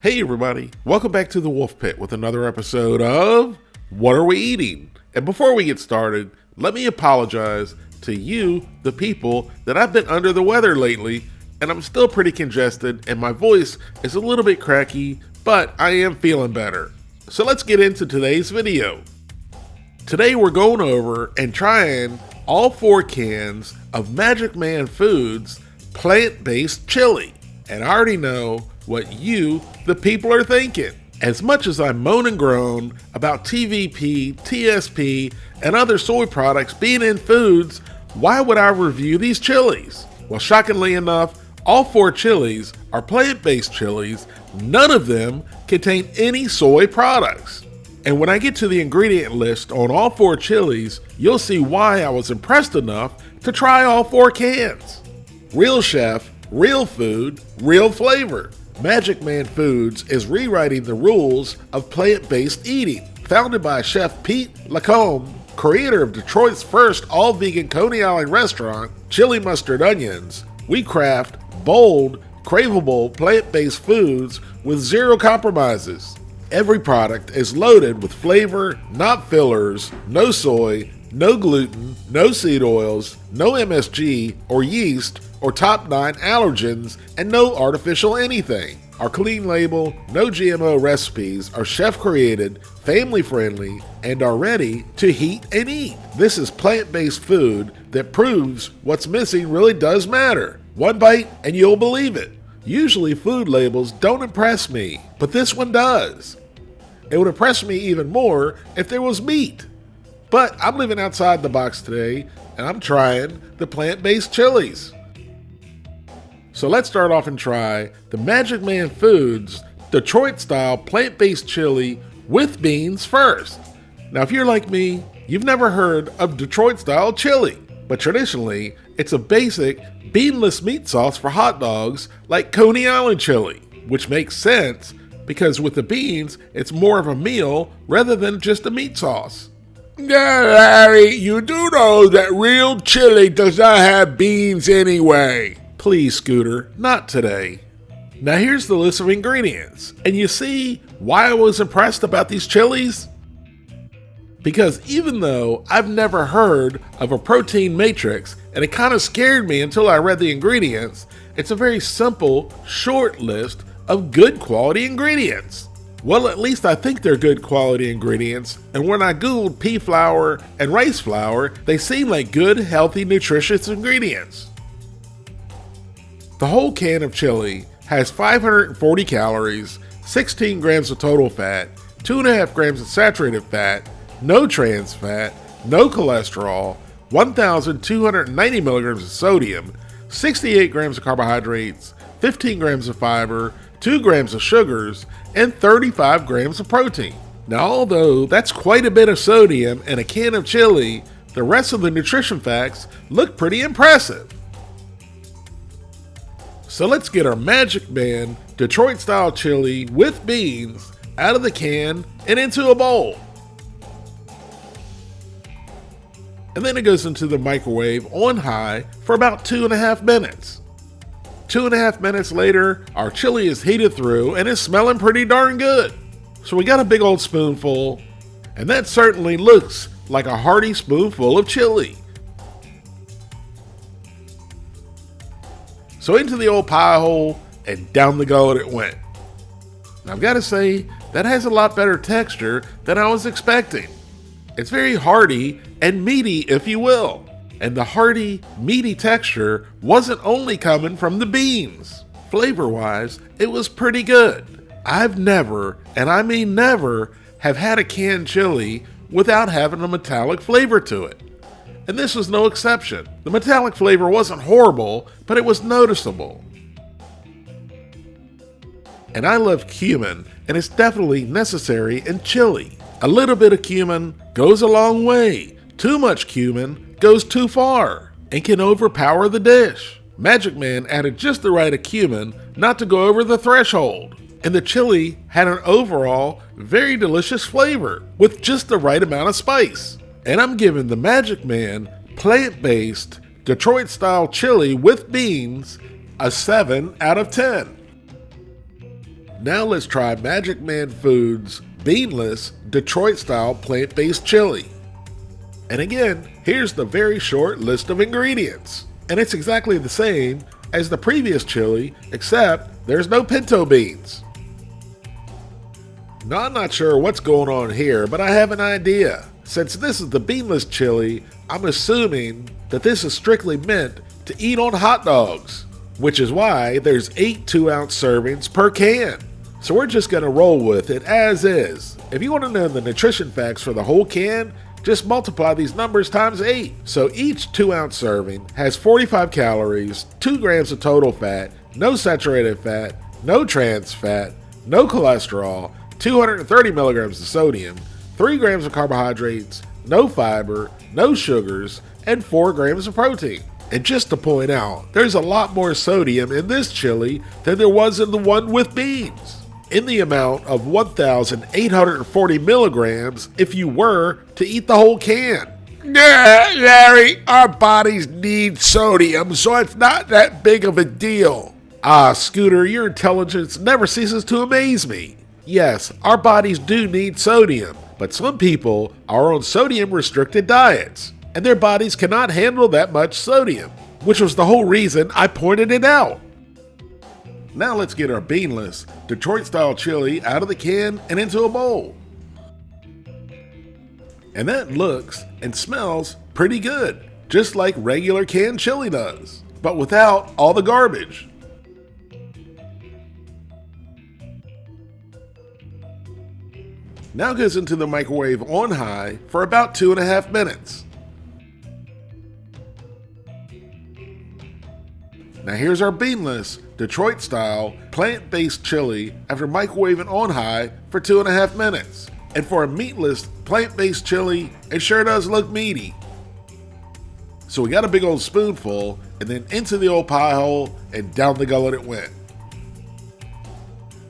Hey everybody, welcome back to the Wolf Pit with another episode of What Are We Eating? And before we get started, let me apologize to you, the people, that I've been under the weather lately, and I'm still pretty congested and my voice is a little bit cracky, but I am feeling better. So let's get into today's video. Today we're going over and trying all 4 cans of Magic Man Foods plant-based chili. And I already know what you, the people, are thinking. As much as I moan and groan about TVP, TSP, and other soy products being in foods, why would I review these chilies? Well, shockingly enough, all 4 chilies are plant-based chilies. None of them contain any soy products. And when I get to the ingredient list on all 4 chilies, you'll see why I was impressed enough to try all 4 cans. Real chef, real food, real flavor. Magic Man Foods is rewriting the rules of plant-based eating. Founded by Chef Pete Lacombe, creator of Detroit's first all-vegan Coney Island restaurant, Chili Mustard Onions, we craft bold, craveable plant-based foods with zero compromises. Every product is loaded with flavor, not fillers, no soy, no gluten, no seed oils, no MSG or yeast, or top 9 allergens, and no artificial anything. Our clean label, no GMO recipes are chef-created, family-friendly, and are ready to heat and eat. This is plant-based food that proves what's missing really does matter. One bite and you'll believe it. Usually food labels don't impress me, but this one does. It would impress me even more if there was meat. But I'm living outside the box today, and I'm trying the plant-based chilies. So let's start off and try the Magic Man Foods Detroit-style plant-based chili with beans first. Now, if you're like me, you've never heard of Detroit-style chili, but traditionally, it's a basic beanless meat sauce for hot dogs like Coney Island chili, which makes sense because with the beans, it's more of a meal rather than just a meat sauce. Yeah, Larry, you do know that real chili does not have beans anyway. Please, Scooter, not today. Now here's the list of ingredients, and you see why I was impressed about these chilies? Because even though I've never heard of a protein matrix, and it kind of scared me until I read the ingredients, it's a very simple, short list of good quality ingredients. Well, at least I think they're good quality ingredients, and when I googled pea flour and rice flour, they seem like good, healthy, nutritious ingredients. The whole can of chili has 540 calories, 16 grams of total fat, 2.5 grams of saturated fat, no trans fat, no cholesterol, 1,290 milligrams of sodium, 68 grams of carbohydrates, 15 grams of fiber, 2 grams of sugars, and 35 grams of protein. Now, although that's quite a bit of sodium in a can of chili, the rest of the nutrition facts look pretty impressive. So let's get our Magic Man Detroit-style chili with beans out of the can and into a bowl. And then it goes into the microwave on high for about 2.5 minutes. 2.5 minutes later, our chili is heated through and is smelling pretty darn good. So we got a big old spoonful, and that certainly looks like a hearty spoonful of chili. So into the old pie hole and down the gullet it went. Now I've got to say, that has a lot better texture than I was expecting. It's very hearty and meaty, if you will. And the hearty, meaty texture wasn't only coming from the beans. Flavor-wise, it was pretty good. I've never, and I mean never, have had a canned chili without having a metallic flavor to it. And this was no exception. The metallic flavor wasn't horrible, but it was noticeable. And I love cumin, and it's definitely necessary in chili. A little bit of cumin goes a long way. Too much cumin goes too far and can overpower the dish. Magic Man added just the right of cumin not to go over the threshold. And the chili had an overall very delicious flavor with just the right amount of spice. And I'm giving the Magic Man plant-based Detroit-style chili with beans a 7 out of 10. Now let's try Magic Man Foods beanless Detroit-style plant-based chili. And again, here's the very short list of ingredients. And it's exactly the same as the previous chili, except there's no pinto beans. Now I'm not sure what's going on here, but I have an idea. Since this is the beanless chili, I'm assuming that this is strictly meant to eat on hot dogs, which is why there's 8 2-ounce servings per can. So we're just gonna roll with it as is. If you want to know the nutrition facts for the whole can, just multiply these numbers times 8. So each 2-ounce serving has 45 calories, 2 grams of total fat, no saturated fat, no trans fat, no cholesterol, 230 milligrams of sodium, 3 grams of carbohydrates, no fiber, no sugars, and 4 grams of protein. And just to point out, there's a lot more sodium in this chili than there was in the one with beans, in the amount of 1,840 milligrams if you were to eat the whole can. Yeah, Larry, our bodies need sodium, so it's not that big of a deal. Ah, Scooter, your intelligence never ceases to amaze me. Yes, our bodies do need sodium, but some people are on sodium-restricted diets, and their bodies cannot handle that much sodium, which was the whole reason I pointed it out. Now let's get our beanless Detroit-style chili out of the can and into a bowl. And that looks and smells pretty good, just like regular canned chili does, but without all the garbage. Now goes into the microwave on high for about 2.5 minutes. Now here's our beanless Detroit-style plant-based chili after microwaving on high for 2.5 minutes. And for a meatless plant-based chili, it sure does look meaty. So we got a big old spoonful, and then into the old pie hole and down the gullet it went.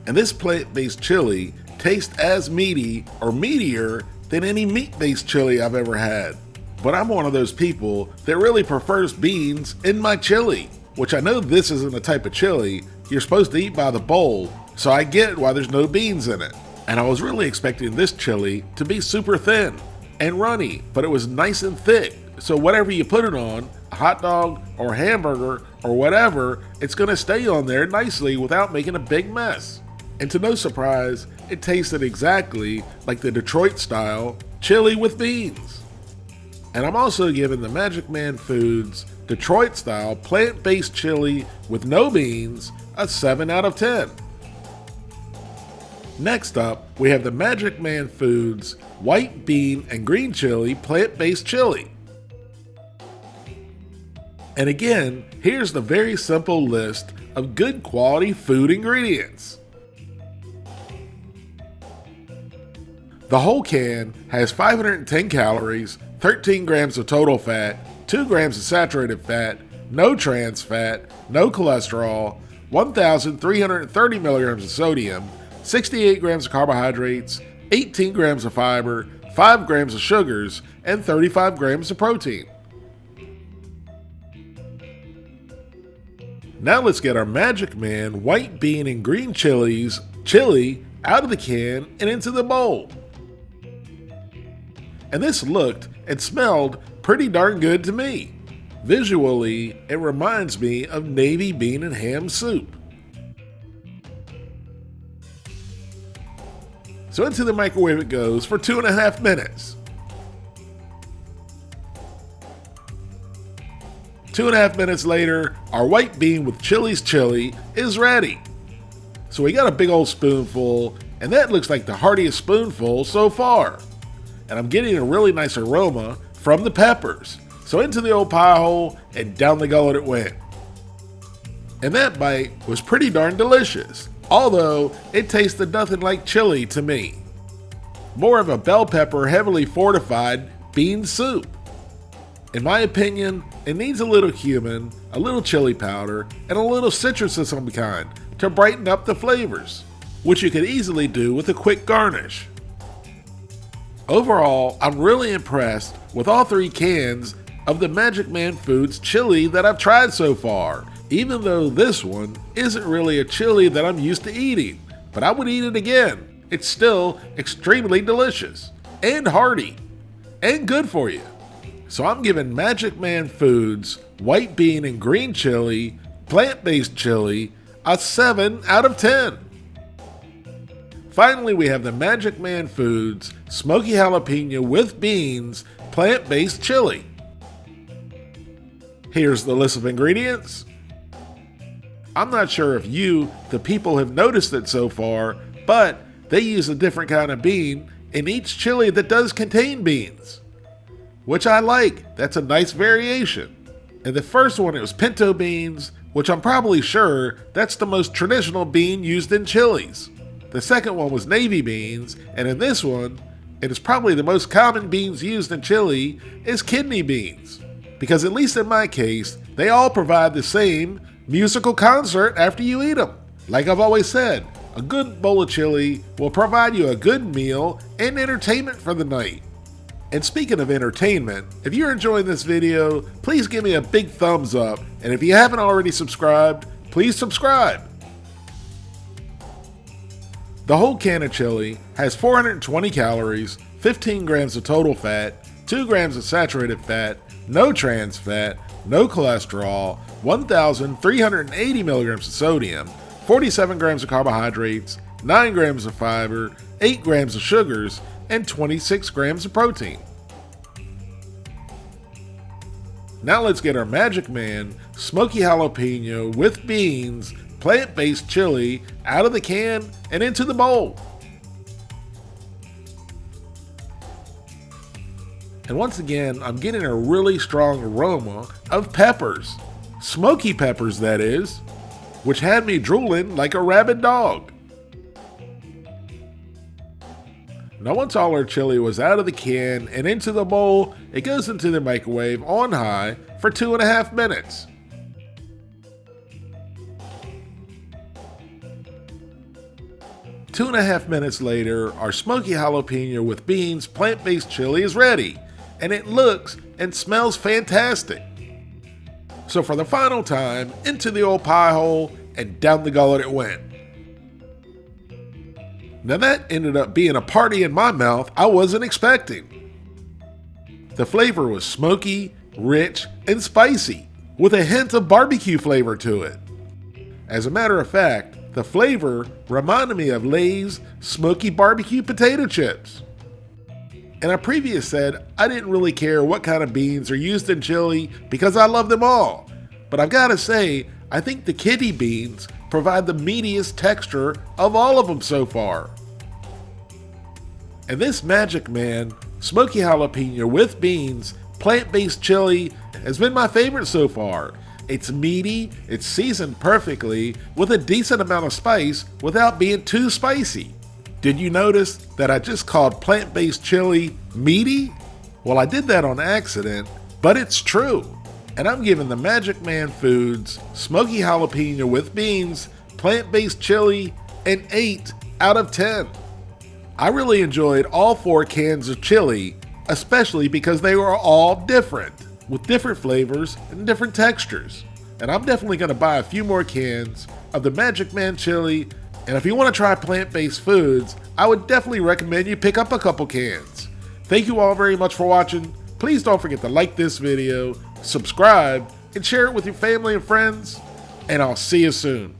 And this plant-based chili tastes as meaty or meatier than any meat-based chili I've ever had. But I'm one of those people that really prefers beans in my chili, which I know this isn't a type of chili you're supposed to eat by the bowl, so I get why there's no beans in it. And I was really expecting this chili to be super thin and runny, but it was nice and thick, so whatever you put it on, a hot dog or hamburger or whatever, it's gonna stay on there nicely without making a big mess. And to no surprise, it tasted exactly like the Detroit-style chili with beans. And I'm also giving the Magic Man Foods Detroit-style plant-based chili with no beans a 7 out of 10. Next up, we have the Magic Man Foods white bean and green chili plant-based chili. And again, here's the very simple list of good quality food ingredients. The whole can has 510 calories, 13 grams of total fat, 2 grams of saturated fat, no trans fat, no cholesterol, 1,330 milligrams of sodium, 68 grams of carbohydrates, 18 grams of fiber, 5 grams of sugars, and 35 grams of protein. Now let's get our Magic Man white bean and green chili out of the can and into the bowl. And this looked and smelled pretty darn good to me. Visually, it reminds me of navy bean and ham soup. So into the microwave it goes for 2.5 minutes. 2.5 minutes later, our white bean with Chili's chili is ready. So we got a big old spoonful, and that looks like the heartiest spoonful so far. And I'm getting a really nice aroma from the peppers. So into the old pie hole and down the gullet it went. And that bite was pretty darn delicious, although it tasted nothing like chili to me. More of a bell pepper heavily fortified bean soup. In my opinion, it needs a little cumin, a little chili powder, and a little citrus of some kind to brighten up the flavors, which you could easily do with a quick garnish. Overall, I'm really impressed with all 3 cans of the Magic Man Foods chili that I've tried so far, even though this one isn't really a chili that I'm used to eating. but I would eat it again. It's still extremely delicious and hearty and good for you. So I'm giving Magic Man Foods white bean and green chili, plant-based chili, a 7 out of 10. Finally, we have the Magic Man Foods Smoky Jalapeno with Beans plant-based chili. Here's the list of ingredients. I'm not sure if you, the people, have noticed it so far, but they use a different kind of bean in each chili that does contain beans, which I like. That's a nice variation. And the first one, it was pinto beans, which I'm probably sure that's the most traditional bean used in chilies. The second one was navy beans, and in this one, it is probably the most common beans used in chili, is kidney beans. Because at least in my case, they all provide the same musical concert after you eat them. Like I've always said, a good bowl of chili will provide you a good meal and entertainment for the night. And speaking of entertainment, if you're enjoying this video, please give me a big thumbs up, and if you haven't already subscribed, please subscribe. The whole can of chili has 420 calories, 15 grams of total fat, 2 grams of saturated fat, no trans fat, no cholesterol, 1,380 milligrams of sodium, 47 grams of carbohydrates, 9 grams of fiber, 8 grams of sugars, and 26 grams of protein. Now let's get our Magic Man Smoky Jalapeno with Beans plant-based chili out of the can and into the bowl. And once again, I'm getting a really strong aroma of peppers. Smoky peppers, that is, which had me drooling like a rabid dog. Now once all our chili was out of the can and into the bowl, it goes into the microwave on high for 2.5 minutes. Two and a half minutes later, our Smoky Jalapeno with Beans plant-based chili is ready, and it looks and smells fantastic. So for the final time, into the old pie hole and down the gullet it went. Now that ended up being a party in my mouth I wasn't expecting. The flavor was smoky, rich, and spicy, with a hint of barbecue flavor to it. As a matter of fact, the flavor reminded me of Lay's smoky barbecue potato chips. And I previously said I didn't really care what kind of beans are used in chili because I love them all. But I've got to say, I think the kidney beans provide the meatiest texture of all of them so far. And this Magic Man Smoky Jalapeno with Beans plant-based chili has been my favorite so far. It's meaty, it's seasoned perfectly with a decent amount of spice without being too spicy. Did you notice that I just called plant-based chili meaty? Well, I did that on accident, but it's true. And I'm giving the Magic Man Foods Smoky Jalapeno with Beans plant-based chili an 8 out of 10. I really enjoyed all 4 cans of chili, especially because they were all different, with different flavors and different textures. And I'm definitely going to buy a few more cans of the Magic Man chili. And if you want to try plant-based foods, I would definitely recommend you pick up a couple cans. Thank you all very much for watching. Please don't forget to like this video, subscribe, and share it with your family and friends. And I'll see you soon.